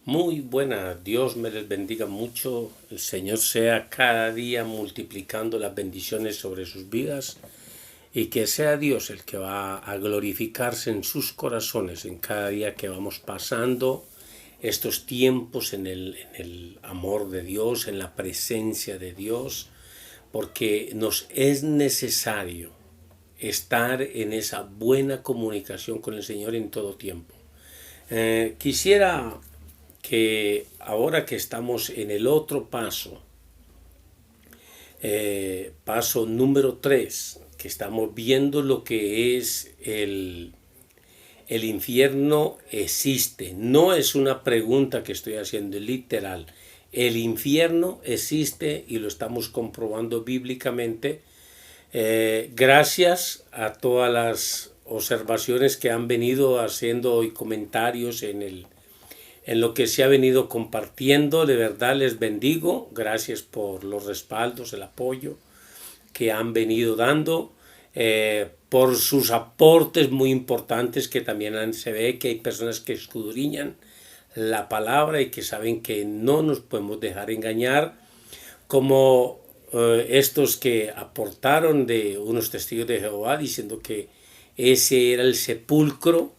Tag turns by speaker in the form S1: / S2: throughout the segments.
S1: Muy buena, Dios me les bendiga mucho, el Señor sea cada día multiplicando las bendiciones sobre sus vidas y que sea Dios el que va a glorificarse en sus corazones en cada día que vamos pasando estos tiempos en el amor de Dios, en la presencia de Dios, porque nos es necesario estar en esa buena comunicación con el Señor en todo tiempo. Quisiera que ahora que estamos en el otro paso, paso número 3, que estamos viendo lo que es el infierno existe. No es una pregunta que estoy haciendo, literal. El infierno existe y lo estamos comprobando bíblicamente, gracias a todas las observaciones que han venido haciendo y comentarios en lo que se ha venido compartiendo. De verdad les bendigo. Gracias por los respaldos, el apoyo que han venido dando, por sus aportes muy importantes que también se ve que hay personas que escudriñan la palabra y que saben que no nos podemos dejar engañar, como estos que aportaron de unos testigos de Jehová diciendo que ese era el sepulcro,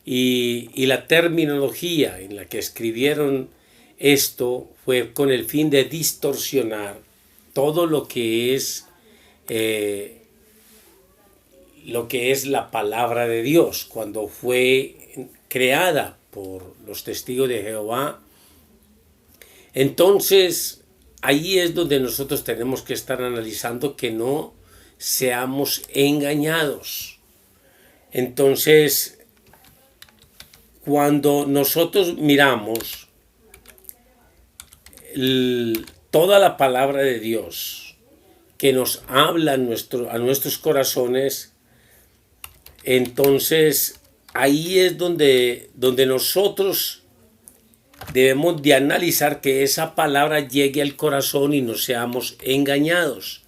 S1: y la terminología en la que escribieron esto fue con el fin de distorsionar todo eh, lo que es la palabra de Dios. Cuando fue creada por los testigos de Jehová, entonces ahí es donde nosotros tenemos que estar analizando que no seamos engañados. Entonces, cuando nosotros miramos toda la palabra de Dios que nos habla a nuestros corazones, entonces ahí es donde nosotros debemos de analizar que esa palabra llegue al corazón y no seamos engañados.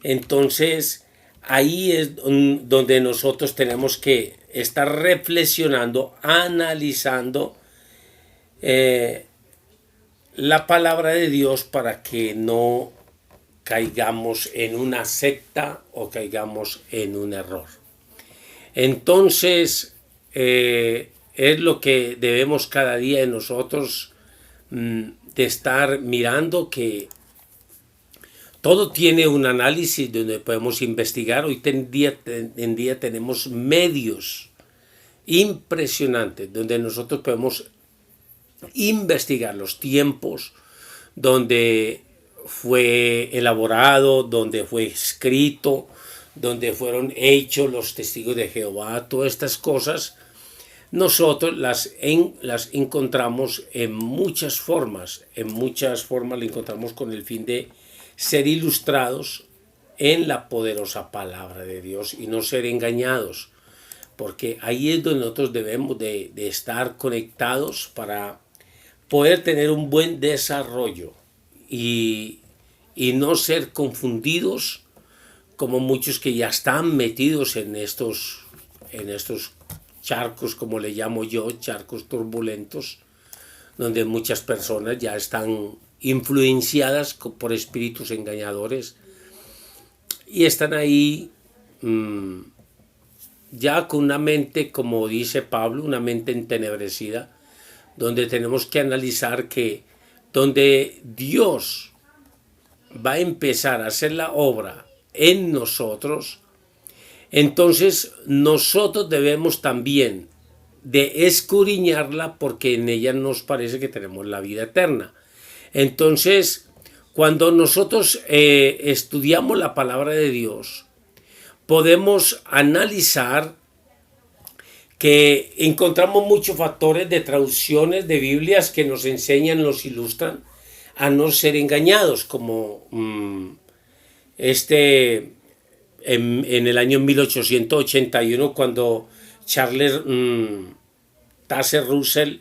S1: Entonces ahí es donde nosotros tenemos que estar reflexionando, analizando la palabra de Dios para que no caigamos en una secta o caigamos en un error. Entonces, es lo que debemos cada día de nosotros, de estar mirando que todo tiene un análisis donde podemos investigar. Hoy en día tenemos medios impresionantes donde nosotros podemos investigar los tiempos donde fue elaborado, donde fue escrito, donde fueron hechos los testigos de Jehová. Todas estas cosas nosotros las encontramos en muchas formas. En muchas formas las encontramos con el fin de ser ilustrados en la poderosa palabra de Dios y no ser engañados, porque ahí es donde nosotros debemos de estar conectados para poder tener un buen desarrollo y, y no ser confundidos como muchos que ya están metidos en estos charcos, como le llamo yo, charcos turbulentos, donde muchas personas ya están influenciadas por espíritus engañadores y están ahí, ya con una mente, como dice Pablo, una mente entenebrecida, donde tenemos que analizar que donde Dios va a empezar a hacer la obra en nosotros, entonces nosotros debemos también de escudriñarla, porque en ella nos parece que tenemos la vida eterna. Entonces, cuando nosotros estudiamos la palabra de Dios, podemos analizar que encontramos muchos factores de traducciones de Biblias que nos enseñan, nos ilustran a no ser engañados, como este en el año 1881, cuando Charles Taze Russell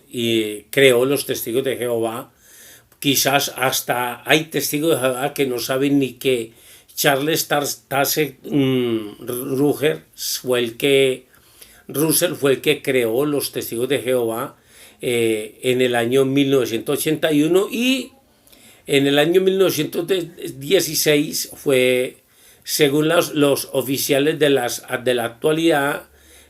S1: creó los Testigos de Jehová. Quizás hasta hay testigos de Jehová que no saben ni que Charles Taze Russell fue el que creó los Testigos de Jehová. en el año 1981 y en el año 1916 fue, según los oficiales de la actualidad,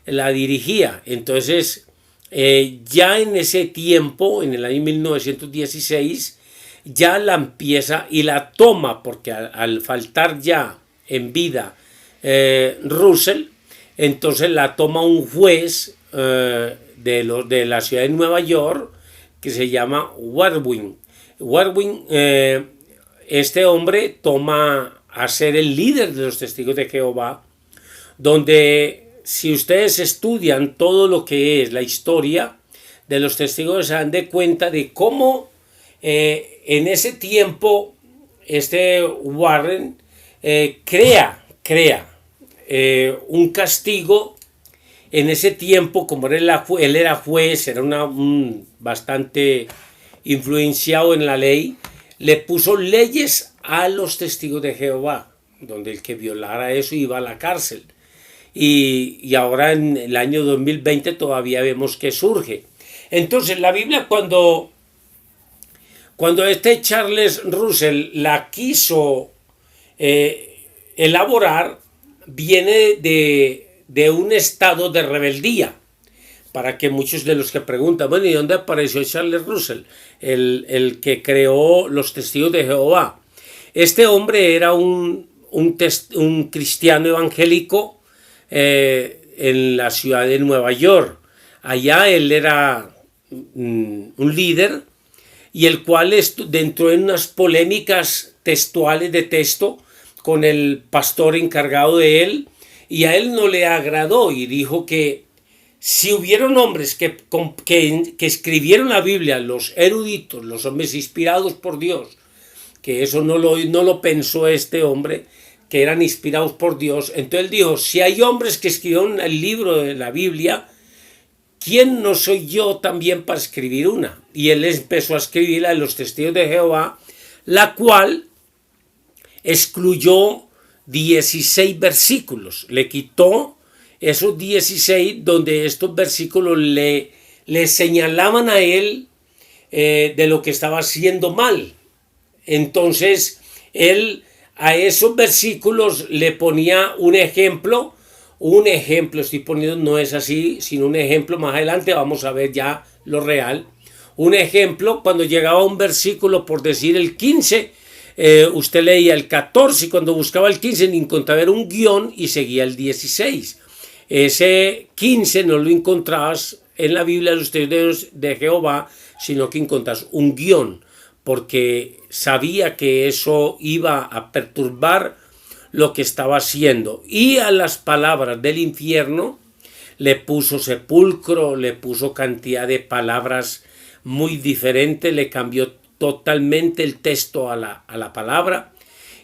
S1: la dirigía. Entonces, ya en ese tiempo, en el año 1916, ya la empieza y la toma, porque al faltar ya en vida Russell, entonces la toma un juez de la ciudad de Nueva York que se llama Warwin. Warwin, este hombre toma a ser el líder de los testigos de Jehová, donde si ustedes estudian todo lo que es la historia de los testigos, se dan de cuenta de cómo en ese tiempo este Warren crea un castigo. En ese tiempo, como él era juez, era bastante influenciado en la ley, le puso leyes a los testigos de Jehová, donde el que violara eso iba a la cárcel. Y ahora en el año 2020 todavía vemos que surge. Entonces la Biblia cuando este Charles Russell la quiso elaborar, viene de un estado de rebeldía. Para que muchos de los que preguntan, bueno, ¿y dónde apareció Charles Russell? El que creó los testigos de Jehová. Este hombre era un cristiano evangélico en la ciudad de Nueva York. Allá él era un líder y el cual entró en unas polémicas textuales de texto con el pastor encargado de él, y a él no le agradó y dijo que si hubieron hombres que escribieron la Biblia, los eruditos, los hombres inspirados por Dios, que eso no lo pensó este hombre, que eran inspirados por Dios, entonces él dijo, si hay hombres que escribieron el libro de la Biblia, ¿quién no soy yo también para escribir una? Y él empezó a escribir la de los testigos de Jehová, la cual excluyó 16 versículos, le quitó esos 16 donde estos versículos le señalaban a él de lo que estaba haciendo mal. Entonces él a esos versículos le ponía un ejemplo, estoy poniendo, no es así, sino un ejemplo, más adelante vamos a ver ya lo real. Un ejemplo, cuando llegaba un versículo, por decir el 15, usted leía el 14 y cuando buscaba el 15 encontraba un guión y seguía el 16. Ese 15 no lo encontrabas en la Biblia de los testigos de Jehová, sino que encontrás un guión, porque sabía que eso iba a perturbar lo que estaba haciendo. Y a las palabras del infierno le puso sepulcro, le puso cantidad de palabras muy diferentes, le cambió totalmente el texto a la palabra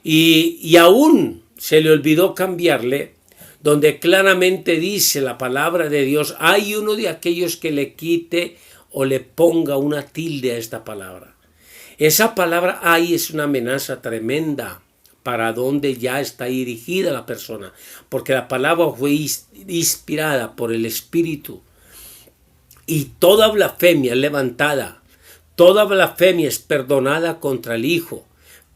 S1: y aún se le olvidó cambiarle donde claramente dice la palabra de Dios, hay uno de aquellos que le quite o le ponga una tilde a esta palabra. Esa palabra hay es una amenaza tremenda para donde ya está dirigida la persona, porque la palabra fue inspirada por el Espíritu y toda blasfemia es levantada, toda blasfemia es perdonada contra el Hijo,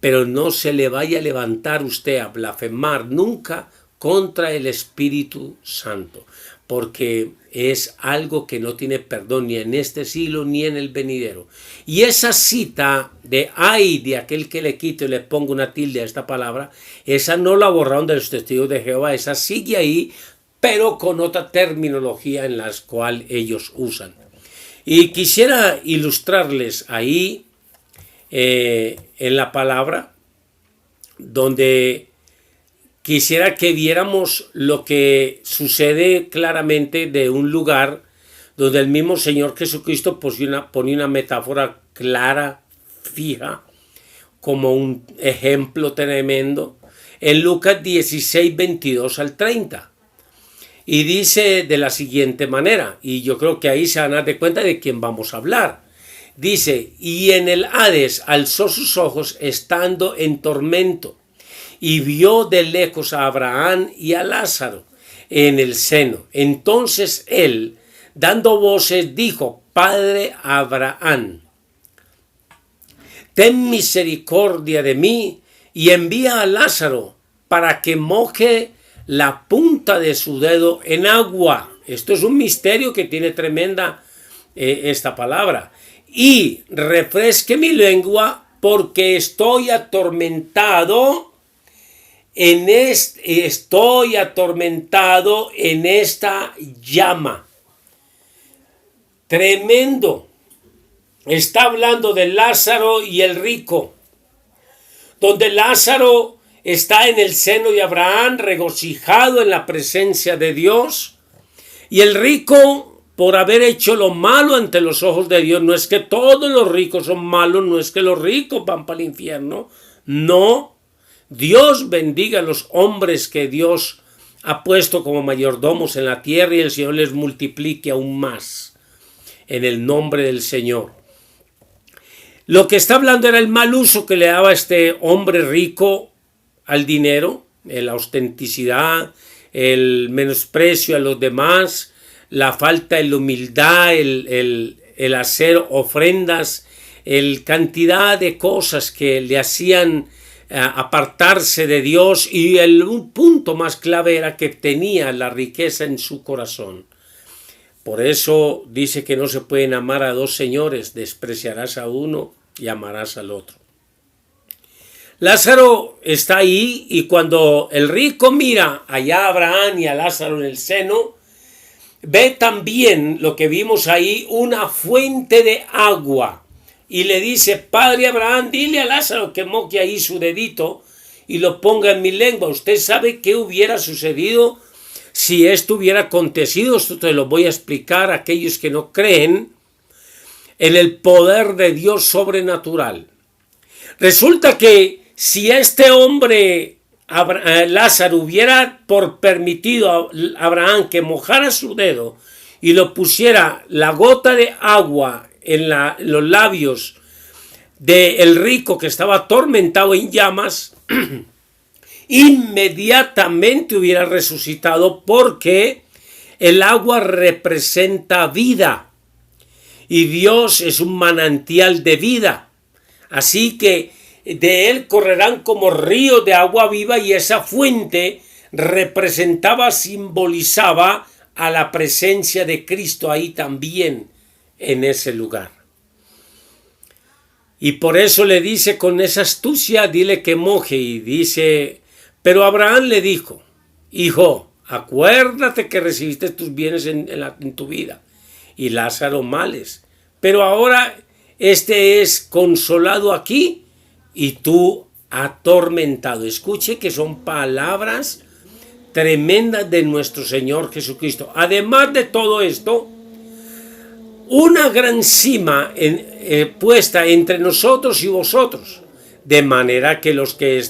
S1: pero no se le vaya a levantar usted a blasfemar nunca contra el Espíritu Santo, porque es algo que no tiene perdón ni en este siglo ni en el venidero. Y esa cita de ay de aquel que le quite y le ponga una tilde a esta palabra, esa no la borraron de los testigos de Jehová, esa sigue ahí, pero con otra terminología en la cual ellos usan. Y quisiera ilustrarles ahí en la palabra, donde quisiera que viéramos lo que sucede claramente de un lugar donde el mismo Señor Jesucristo pone una metáfora clara, fija, como un ejemplo tremendo, en Lucas 16, 22 al 30. Y dice de la siguiente manera, y yo creo que ahí se van a dar cuenta de quién vamos a hablar. Dice, y en el Hades alzó sus ojos estando en tormento, y vio de lejos a Abraham y a Lázaro en el seno. Entonces él, dando voces, dijo, padre Abraham, ten misericordia de mí y envía a Lázaro para que moje la punta de su dedo en agua. Esto es un misterio que tiene tremenda esta palabra. Y refresque mi lengua porque estoy atormentado en esta llama. Tremendo. Está hablando de Lázaro y el rico, donde Lázaro está en el seno de Abraham, regocijado en la presencia de Dios, y el rico, por haber hecho lo malo ante los ojos de Dios. No es que todos los ricos son malos, no es que los ricos van para el infierno, no. Dios bendiga a los hombres que Dios ha puesto como mayordomos en la tierra, y el Señor les multiplique aún más en el nombre del Señor. Lo que está hablando era el mal uso que le daba este hombre rico al dinero, la ostenticidad, el menosprecio a los demás, la falta de la humildad, el hacer ofrendas, cantidad de cosas que le hacían apartarse de Dios, y un punto más clave era que tenía la riqueza en su corazón. Por eso dice que no se pueden amar a dos señores, despreciarás a uno y amarás al otro. Lázaro está ahí, y cuando el rico mira allá a Abraham y a Lázaro en el seno, ve también lo que vimos ahí, una fuente de agua, y le dice: Padre Abraham, dile a Lázaro que moje ahí su dedito y lo ponga en mi lengua. Usted sabe qué hubiera sucedido si esto hubiera acontecido. Esto te lo voy a explicar a aquellos que no creen en el poder de Dios sobrenatural. Resulta que si este hombre Lázaro hubiera permitido a Abraham que mojara su dedo y lo pusiera la gota de agua en los labios del rico que estaba atormentado en llamas, inmediatamente hubiera resucitado, porque el agua representa vida y Dios es un manantial de vida. Así que de él correrán como ríos de agua viva, y esa fuente simbolizaba a la presencia de Cristo ahí también en ese lugar. Y por eso le dice con esa astucia: dile que moje. Y dice: pero Abraham le dijo: hijo, acuérdate que recibiste tus bienes en tu vida, y Lázaro males, pero ahora este es consolado aquí y tú atormentado. Escuche que son palabras tremendas de nuestro Señor Jesucristo. Además de todo esto, una gran cima puesta entre nosotros y vosotros, de manera que los que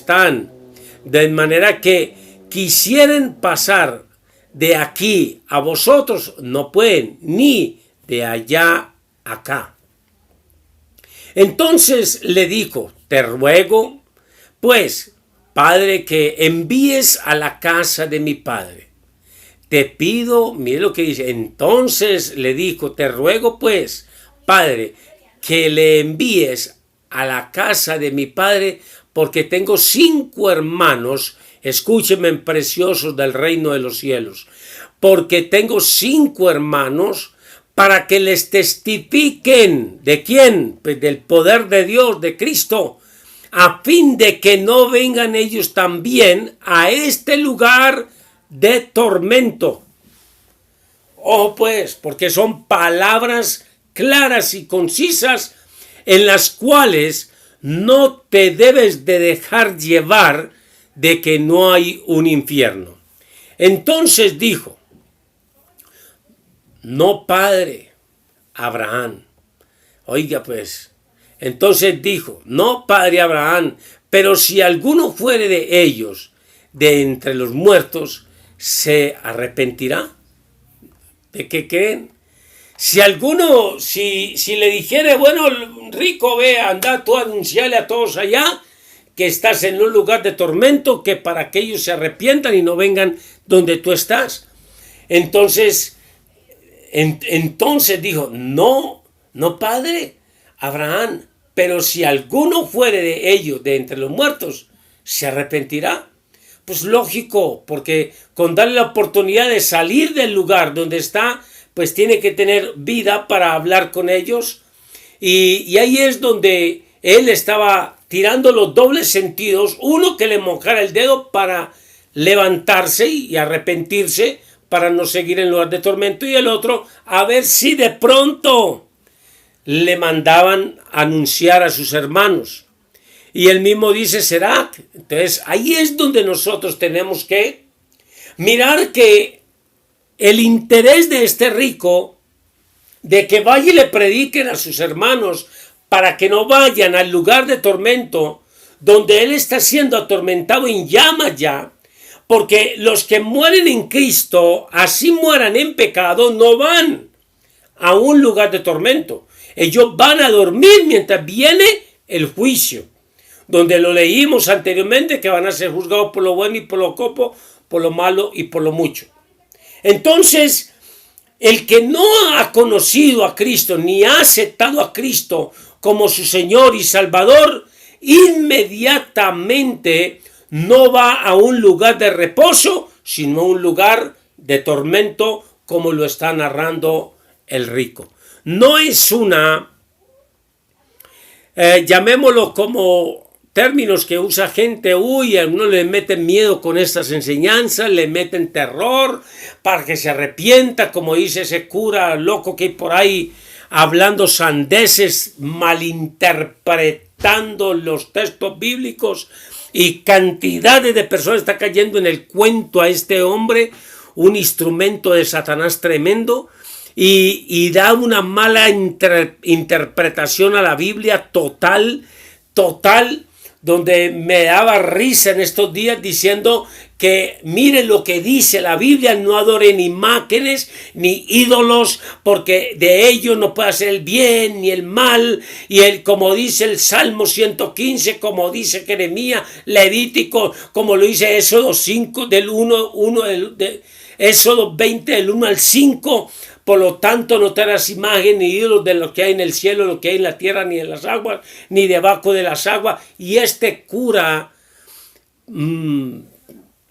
S1: quisieren pasar de aquí a vosotros no pueden, ni de allá acá. Entonces le dijo: te ruego, pues, Padre, que envíes a la casa de mi padre. Te pido, mire lo que dice. Entonces le dijo: te ruego, pues, Padre, que le envíes a la casa de mi padre, porque tengo 5 hermanos. Escúchenme, preciosos del reino de los cielos. Porque tengo 5 hermanos, para que les testifiquen. ¿De quién? Pues del poder de Dios, de Cristo, a fin de que no vengan ellos también a este lugar de tormento. Ojo pues, porque son palabras claras y concisas, en las cuales no te debes de dejar llevar de que no hay un infierno. Entonces dijo: no, padre Abraham. Oiga pues, entonces dijo: no, padre Abraham, pero si alguno fuere de ellos de entre los muertos, ¿se arrepentirá? ¿De qué creen? Si alguno, si le dijere: bueno, rico, ve, anda tú a anunciarle a todos allá que estás en un lugar de tormento, que para que ellos se arrepientan y no vengan donde tú estás. Entonces Entonces dijo, no, no, padre Abraham, pero si alguno fuere de ellos, de entre los muertos, ¿se arrepentirá? Pues lógico, porque con darle la oportunidad de salir del lugar donde está, pues tiene que tener vida para hablar con ellos. Y ahí es donde él estaba tirando los dobles sentidos. Uno, que le mojara el dedo para levantarse y arrepentirse, para no seguir en lugar de tormento. Y el otro, a ver si de pronto le mandaban anunciar a sus hermanos. Y él mismo dice, será. Entonces ahí es donde nosotros tenemos que mirar que el interés de este rico, de que vaya y le prediquen a sus hermanos para que no vayan al lugar de tormento, donde él está siendo atormentado en llamas ya, porque los que mueren en Cristo, así mueran en pecado, no van a un lugar de tormento. Ellos van a dormir mientras viene el juicio, donde lo leímos anteriormente, que van a ser juzgados por lo bueno y por lo poco, por lo malo y por lo mucho. Entonces, el que no ha conocido a Cristo, ni ha aceptado a Cristo como su Señor y Salvador, inmediatamente no va a un lugar de reposo, sino a un lugar de tormento, como lo está narrando el rico. No es una, llamémoslo como términos que usa gente, a algunos le meten miedo con estas enseñanzas, le meten terror para que se arrepienta, como dice ese cura loco que hay por ahí hablando sandeces, malinterpretando los textos bíblicos, y cantidades de personas están cayendo en el cuento a este hombre, un instrumento de Satanás tremendo, y da una mala interpretación a la Biblia total, donde me daba risa en estos días diciendo que miren lo que dice la Biblia, no adoren imágenes ni ídolos, porque de ellos no puede hacer el bien ni el mal, y como dice el Salmo 115, como dice Jeremías, Levítico, como lo dice Éxodo 5 Éxodo 20 del 1 al 5, por lo tanto no te harás imagen ni ídolos de lo que hay en el cielo, lo que hay en la tierra, ni en las aguas, ni debajo de las aguas. Y este cura,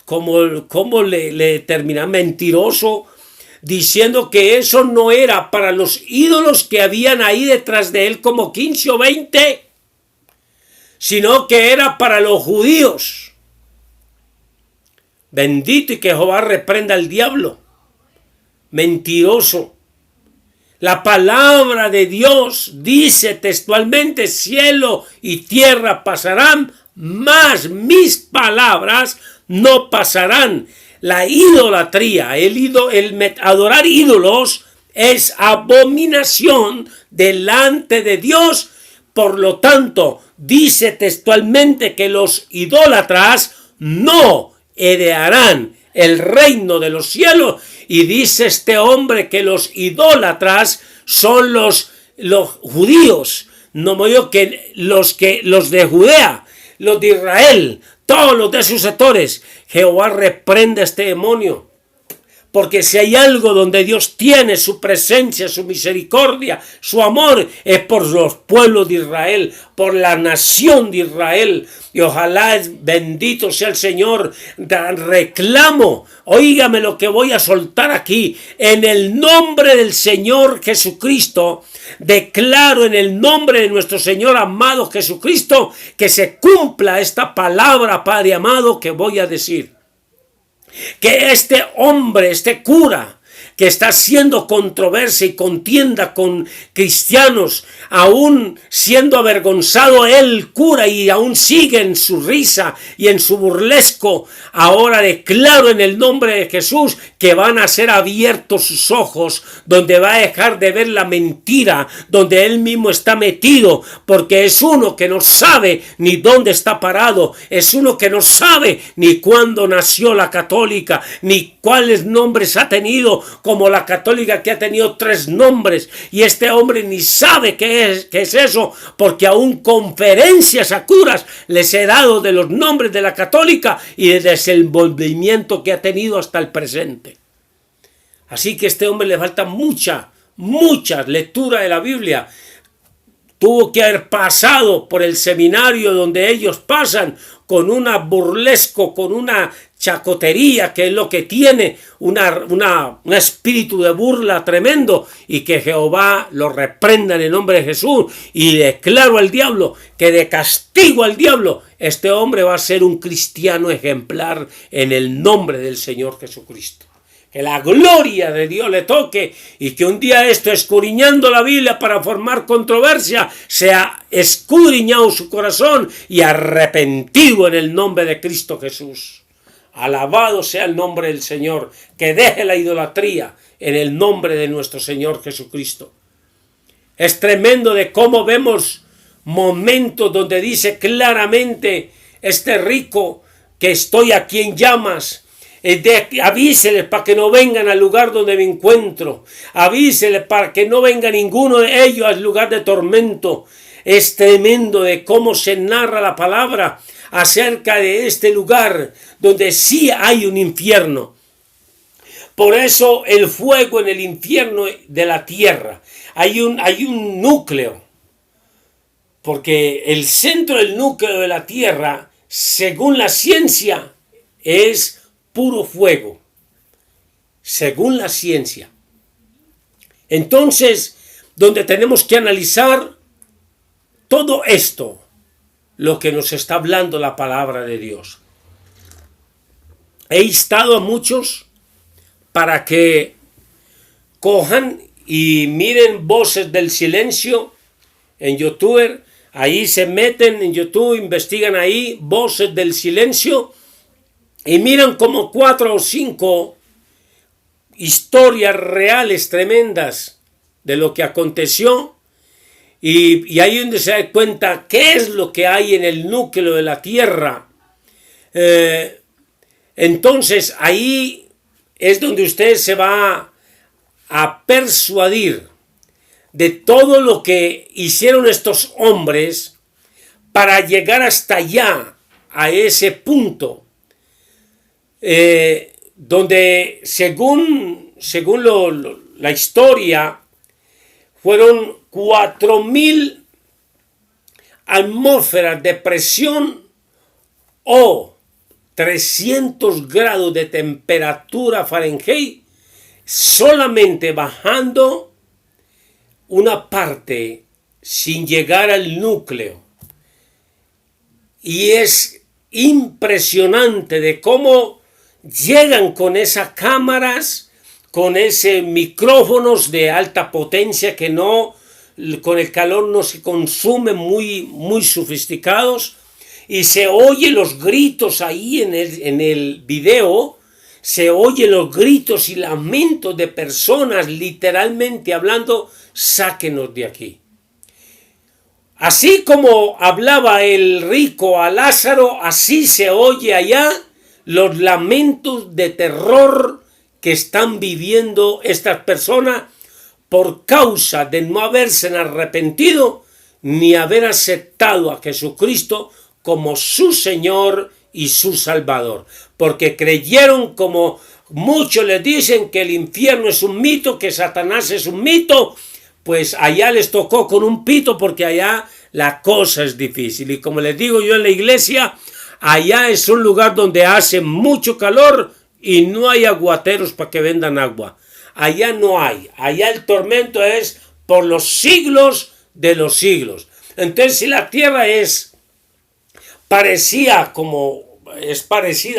S1: como le termina, mentiroso, diciendo que eso no era para los ídolos que habían ahí detrás de él, como 15 o 20, sino que era para los judíos. Bendito, y que Jehová reprenda al diablo. Mentiroso. La palabra de Dios dice textualmente, cielo y tierra pasarán, mas mis palabras no pasarán. La idolatría, el adorar ídolos, es abominación delante de Dios. Por lo tanto, dice textualmente que los idólatras no heredarán el reino de los cielos. Y dice este hombre que los idólatras son los judíos, no me digo que los de Judea, los de Israel, todos los de sus sectores. Jehová reprende a este demonio, porque si hay algo donde Dios tiene su presencia, su misericordia, su amor, es por los pueblos de Israel, por la nación de Israel. Y ojalá, bendito sea el Señor, reclamo, óigame lo que voy a soltar aquí, en el nombre del Señor Jesucristo, declaro en el nombre de nuestro Señor amado Jesucristo, que se cumpla esta palabra, Padre amado, que voy a decir. Que este hombre, este cura, que está haciendo controversia y contienda con cristianos, aún siendo avergonzado él, cura, y aún sigue en su risa y en su burlesco, ahora declaro en el nombre de Jesús que van a ser abiertos sus ojos, donde va a dejar de ver la mentira, donde él mismo está metido, porque es uno que no sabe ni dónde está parado, es uno que no sabe ni cuándo nació la católica, ni cuáles nombres ha tenido, como la católica que ha tenido 3 nombres, y este hombre ni sabe qué es eso, porque aún conferencias a curas les he dado de los nombres de la católica y del desenvolvimiento que ha tenido hasta el presente. Así que a este hombre le falta mucha lectura de la Biblia. Tuvo que haber pasado por el seminario donde ellos pasan con una burlesco, con una chacotería, que es lo que tiene, un espíritu de burla tremendo, y que Jehová lo reprenda en el nombre de Jesús. Y declaro al diablo que de castigo al diablo, este hombre va a ser un cristiano ejemplar en el nombre del Señor Jesucristo. Que la gloria de Dios le toque y que un día escudriñando la Biblia para formar controversia, sea escudriñado su corazón y arrepentido en el nombre de Cristo Jesús. Alabado sea el nombre del Señor, que deje la idolatría en el nombre de nuestro Señor Jesucristo. Es tremendo de cómo vemos momentos donde dice claramente este rico que estoy aquí en llamas. Avíseles para que no vengan al lugar donde me encuentro. Avíseles para que no venga ninguno de ellos al lugar de tormento. Es tremendo de cómo se narra la palabra acerca de este lugar donde sí hay un infierno. Por eso el fuego en el infierno de la tierra. Hay un núcleo. Porque el centro del núcleo de la tierra, según la ciencia, es puro fuego, según la ciencia. Entonces, donde tenemos que analizar todo esto, lo que nos está hablando la palabra de Dios. He instado a muchos para que cojan y miren Voces del Silencio en YouTube. Ahí se meten en YouTube, investigan ahí Voces del Silencio y miran como 4 o 5 historias reales tremendas de lo que aconteció, y ahí donde se da cuenta qué es lo que hay en el núcleo de la tierra. Entonces ahí es donde usted se va a persuadir de todo lo que hicieron estos hombres para llegar hasta allá, a ese punto. Donde según la historia fueron 4.000 atmósferas de presión o 300 grados de temperatura Fahrenheit, solamente bajando una parte sin llegar al núcleo. Y es impresionante de cómo llegan con esas cámaras, con ese micrófonos de alta potencia que no, con el calor no se consumen, muy sofisticados, y se oyen los gritos ahí en el video, se oyen los gritos y lamentos de personas literalmente hablando: sáquenos de aquí. Así como hablaba el rico a Lázaro, así se oye allá los lamentos de terror que están viviendo estas personas por causa de no haberse arrepentido ni haber aceptado a Jesucristo como su Señor y su Salvador, porque creyeron, como muchos les dicen, que el infierno es un mito, que Satanás es un mito. Pues allá les tocó con un pito, porque allá la cosa es difícil. Y como les digo yo en la iglesia, allá es un lugar donde hace mucho calor y no hay aguateros para que vendan agua. Allá no hay. Allá el tormento es por los siglos de los siglos. Entonces, si la tierra es parecida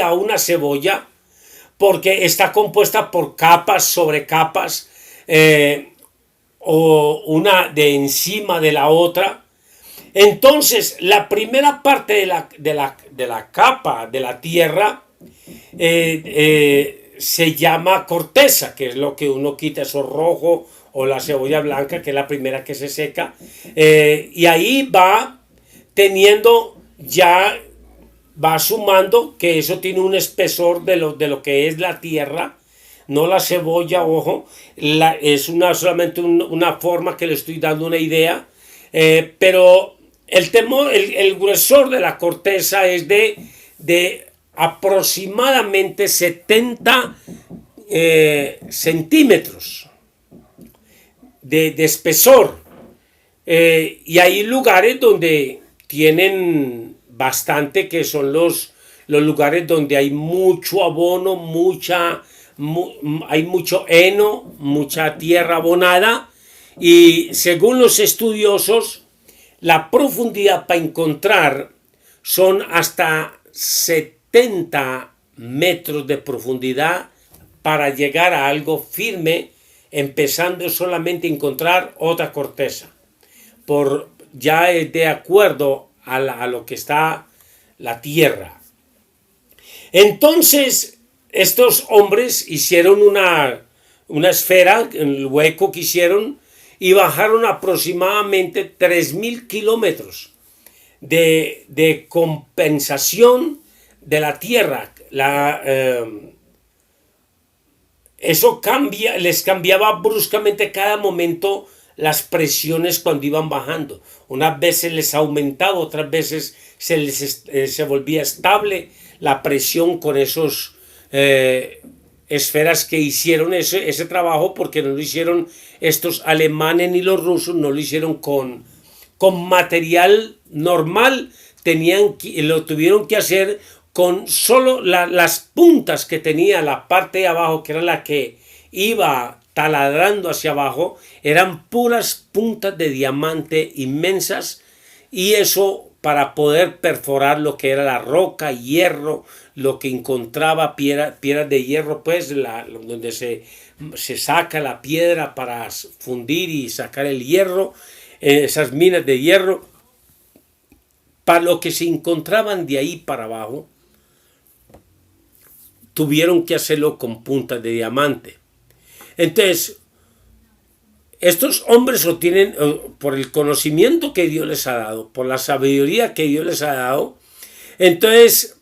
S1: a una cebolla, porque está compuesta por capas sobre capas, o una de encima de la otra. Entonces, la primera parte de la capa de la tierra se llama corteza, que es lo que uno quita, eso rojo, o la cebolla blanca, que es la primera que se seca, y ahí va teniendo, ya va sumando, que eso tiene un espesor de lo que es la tierra, no la cebolla, ojo, es solamente una forma que le estoy dando una idea, pero el gruesor de la corteza es de aproximadamente 70 centímetros de espesor. Y hay lugares donde tienen bastante, que son los lugares donde hay mucho abono, hay mucho heno, mucha tierra abonada. Y según los estudiosos, la profundidad para encontrar son hasta 70 metros de profundidad para llegar a algo firme, empezando solamente a encontrar otra corteza. Ya de acuerdo a lo que está la tierra. Entonces, estos hombres hicieron una esfera, el hueco que hicieron, y bajaron aproximadamente 3.000 kilómetros de compensación de la tierra. Eso les cambiaba bruscamente cada momento las presiones cuando iban bajando. Unas veces les aumentaba, otras veces se volvía estable la presión con esos esferas que hicieron ese trabajo, porque no lo hicieron estos alemanes ni los rusos, no lo hicieron con material normal, lo tuvieron que hacer con solo las puntas que tenía la parte de abajo, que era la que iba taladrando hacia abajo, eran puras puntas de diamante inmensas, y eso para poder perforar lo que era la roca, hierro, lo que encontraba, piedras de hierro, pues donde se saca la piedra para fundir y sacar el hierro, esas minas de hierro. Para lo que se encontraban de ahí para abajo, tuvieron que hacerlo con puntas de diamante. Entonces, estos hombres obtienen, por el conocimiento que Dios les ha dado, por la sabiduría que Dios les ha dado, entonces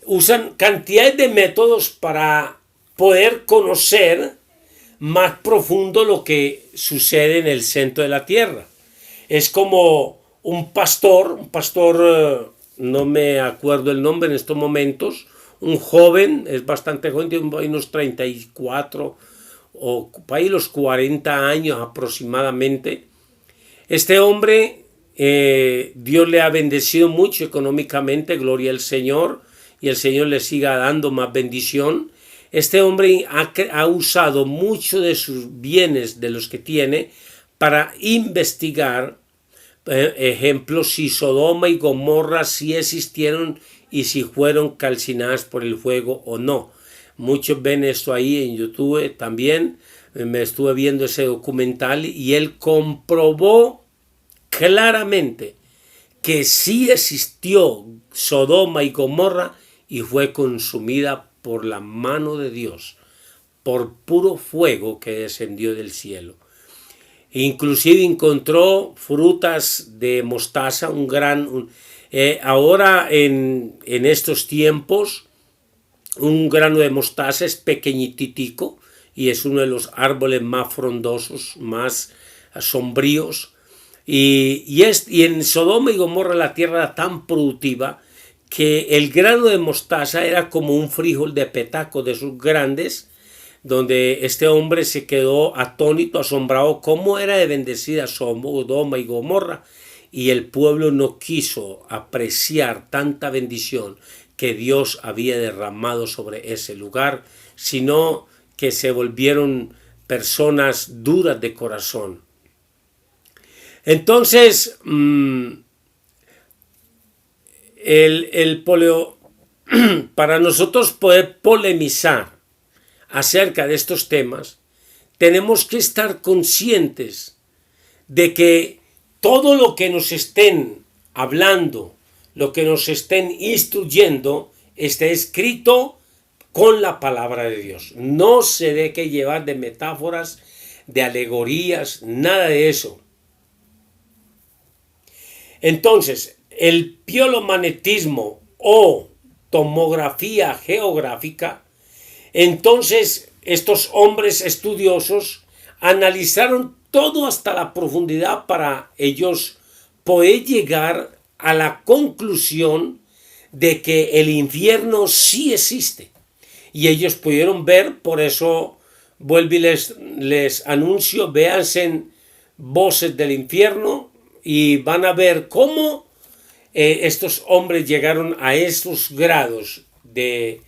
S1: usan cantidades de métodos para poder conocer más profundo lo que sucede en el centro de la tierra. Es como un pastor, no me acuerdo el nombre en estos momentos, un joven, es bastante joven, tiene unos 34 o para ahí los 40 años aproximadamente. Este hombre, Dios le ha bendecido mucho económicamente, gloria al Señor, y el Señor le siga dando más bendición. Este hombre ha usado mucho de sus bienes, de los que tiene, para investigar, ejemplos, si Sodoma y Gomorra sí existieron y si fueron calcinadas por el fuego o no. Muchos ven esto ahí en YouTube también. Me estuve viendo ese documental y él comprobó claramente que sí existió Sodoma y Gomorra y fue consumida por la mano de Dios, por puro fuego que descendió del cielo. Inclusive encontró frutas de mostaza, ahora en estos tiempos, un grano de mostaza es pequeñititico y es uno de los árboles más frondosos, más sombríos. Y en Sodoma y Gomorra la tierra era tan productiva que el grano de mostaza era como un frijol de petaco de esos grandes, donde este hombre se quedó atónito, asombrado, cómo era de bendecida Sodoma y Gomorra, y el pueblo no quiso apreciar tanta bendición que Dios había derramado sobre ese lugar, sino que se volvieron personas duras de corazón. Entonces, para nosotros poder polemizar acerca de estos temas, tenemos que estar conscientes de que todo lo que nos estén hablando, lo que nos estén instruyendo, está escrito con la palabra de Dios. No se deje llevar de metáforas, de alegorías, nada de eso. Entonces, el piolomagnetismo o tomografía geográfica, entonces estos hombres estudiosos analizaron todo hasta la profundidad para ellos poder llegar a la conclusión de que el infierno sí existe y ellos pudieron ver. Por eso vuelvo y les anuncio, véanse Voces del Infierno y van a ver cómo estos hombres llegaron a esos grados de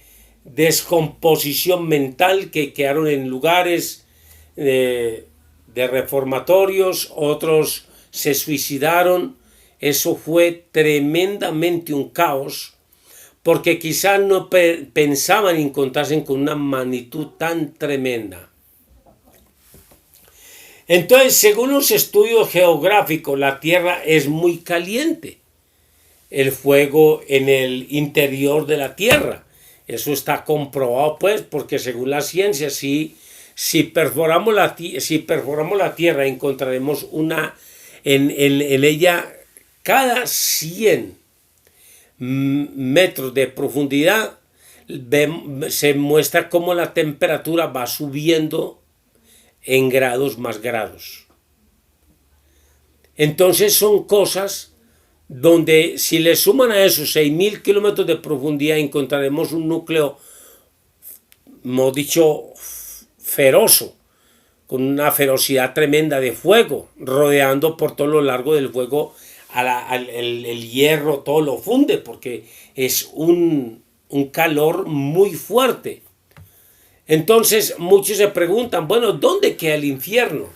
S1: descomposición mental, que quedaron en lugares de reformatorios, otros se suicidaron. Eso fue tremendamente un caos, porque quizás no pensaban encontrarse con una magnitud tan tremenda. Entonces, según los estudios geográficos, la Tierra es muy caliente. El fuego en el interior de la Tierra. Eso está comprobado, pues, porque según la ciencia, si perforamos la Tierra, encontraremos en ella, cada 100 metros de profundidad, se muestra cómo la temperatura va subiendo en grados más grados. Entonces son cosas donde, si le suman a esos 6.000 kilómetros de profundidad, encontraremos un núcleo, hemos dicho, feroz, con una ferocidad tremenda de fuego, rodeando por todo lo largo del fuego el hierro, todo lo funde, porque es un calor muy fuerte. Entonces muchos se preguntan, bueno, ¿dónde queda el infierno?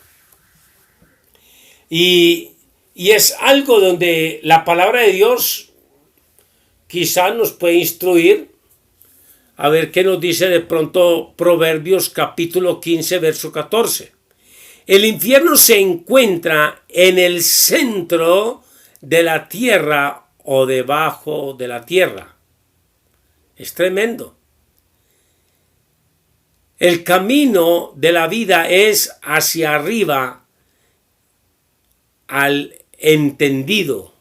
S1: Y es algo donde la palabra de Dios quizás nos puede instruir. A ver qué nos dice de pronto Proverbios capítulo 15, verso 14. El infierno se encuentra en el centro de la tierra o debajo de la tierra. Es tremendo. El camino de la vida es hacia arriba al entendido,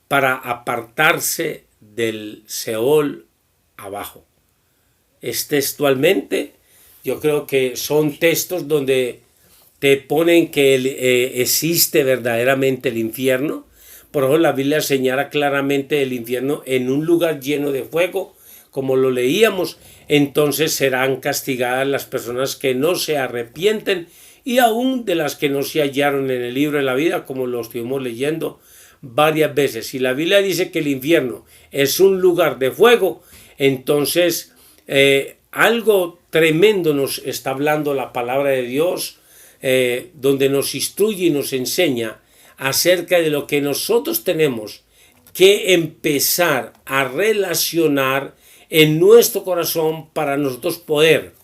S1: para apartarse del Seol abajo. Es textualmente, yo creo que son textos donde te ponen que existe verdaderamente el infierno. Por ejemplo, la Biblia señala claramente el infierno en un lugar lleno de fuego, como lo leíamos. Entonces serán castigadas las personas que no se arrepienten, y aún de las que no se hallaron en el libro de la vida, como lo estuvimos leyendo varias veces. Si la Biblia dice que el infierno es un lugar de fuego, entonces algo tremendo nos está hablando la palabra de Dios, donde nos instruye y nos enseña acerca de lo que nosotros tenemos que empezar a relacionar en nuestro corazón, para nosotros poder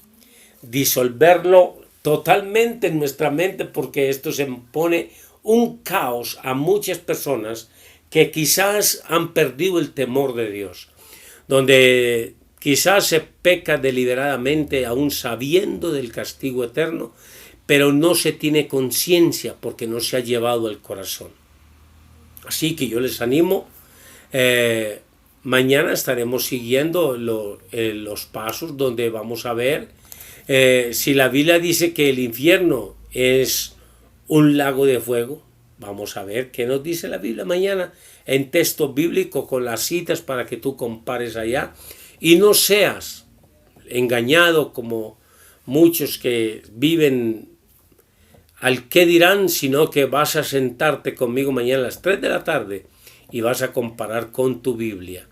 S1: disolverlo totalmente en nuestra mente, porque esto se pone un caos a muchas personas que quizás han perdido el temor de Dios, donde quizás se peca deliberadamente aún sabiendo del castigo eterno, pero no se tiene conciencia porque no se ha llevado el corazón. Así que yo les animo, mañana estaremos siguiendo los pasos donde vamos a ver si la Biblia dice que el infierno es un lago de fuego. Vamos a ver qué nos dice la Biblia mañana en texto bíblico, con las citas, para que tú compares allá y no seas engañado como muchos que viven al qué dirán, sino que vas a sentarte conmigo mañana a las 3 de la tarde y vas a comparar con tu Biblia.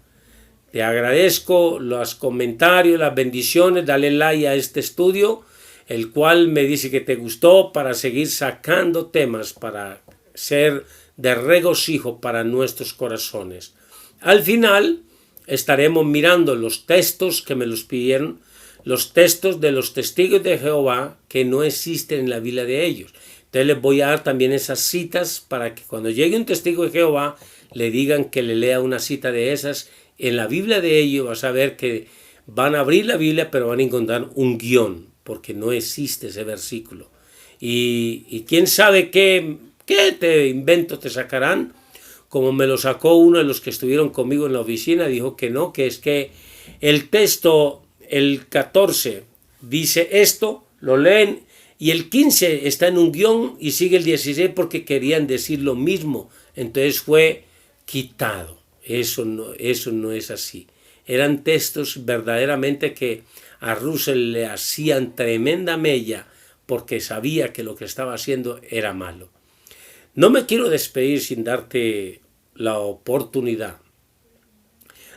S1: Te agradezco los comentarios, las bendiciones. Dale like a este estudio, el cual me dice que te gustó, para seguir sacando temas para ser de regocijo para nuestros corazones. Al final estaremos mirando los textos que me los pidieron, los textos de los testigos de Jehová que no existen en la Biblia de ellos. Entonces les voy a dar también esas citas para que cuando llegue un testigo de Jehová le digan que le lea una cita de esas. En la Biblia de ellos vas a ver que van a abrir la Biblia, pero van a encontrar un guión, porque no existe ese versículo. Y quién sabe qué invento te sacarán, como me lo sacó uno de los que estuvieron conmigo en la oficina. Dijo que no, que es que el texto, el 14, dice esto, lo leen, y el 15 está en un guión y sigue el 16 porque querían decir lo mismo. Entonces fue quitado. Eso no es así. eran textos verdaderamente que a Russell le hacían tremenda mella porque sabía que lo que estaba haciendo era malo. No me quiero despedir sin darte la oportunidad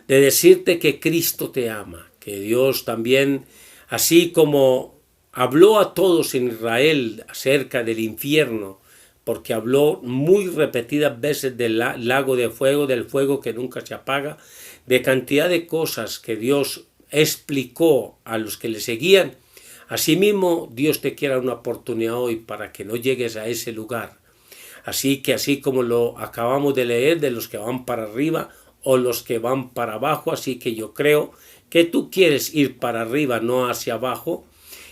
S1: de decirte que Cristo te ama, que Dios también, así como habló a todos en Israel acerca del infierno, porque habló muy repetidas veces del lago de fuego, del fuego que nunca se apaga, de cantidad de cosas que Dios explicó a los que le seguían. Asimismo, Dios te quiere una oportunidad hoy para que no llegues a ese lugar. Así que así como lo acabamos de leer de los que van para arriba o los que van para abajo, así que yo creo que tú quieres ir para arriba, no hacia abajo.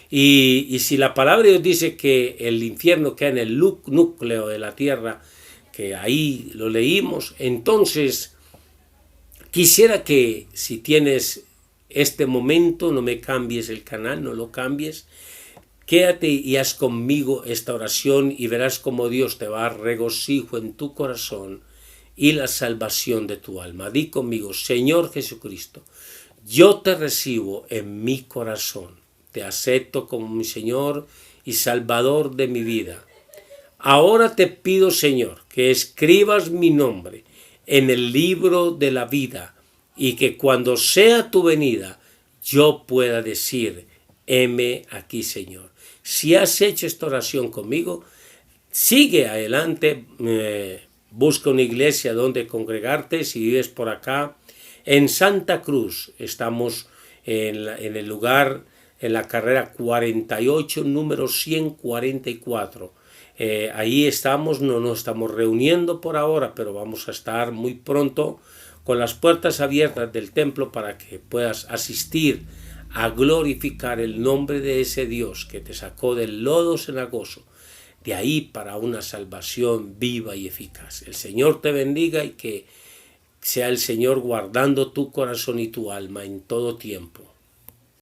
S1: Y si la palabra de Dios dice que el infierno queda en el núcleo de la tierra, que ahí lo leímos, entonces quisiera que si tienes este momento, no me cambies el canal, no lo cambies, quédate y haz conmigo esta oración y verás cómo Dios te va a dar regocijo en tu corazón y la salvación de tu alma. Di conmigo: Señor Jesucristo, yo te recibo en mi corazón. Te acepto como mi Señor y Salvador de mi vida. Ahora te pido, Señor, que escribas mi nombre en el libro de la vida y que cuando sea tu venida yo pueda decir: heme aquí, Señor. Si has hecho esta oración conmigo, sigue adelante, busca una iglesia donde congregarte. Si vives por acá, en Santa Cruz, estamos en el lugar, en la carrera 48, número 144. Ahí estamos, no nos estamos reuniendo por ahora, pero vamos a estar muy pronto con las puertas abiertas del templo para que puedas asistir a glorificar el nombre de ese Dios que te sacó del lodo cenagoso, de ahí para una salvación viva y eficaz. El Señor te bendiga y que sea el Señor guardando tu corazón y tu alma en todo tiempo.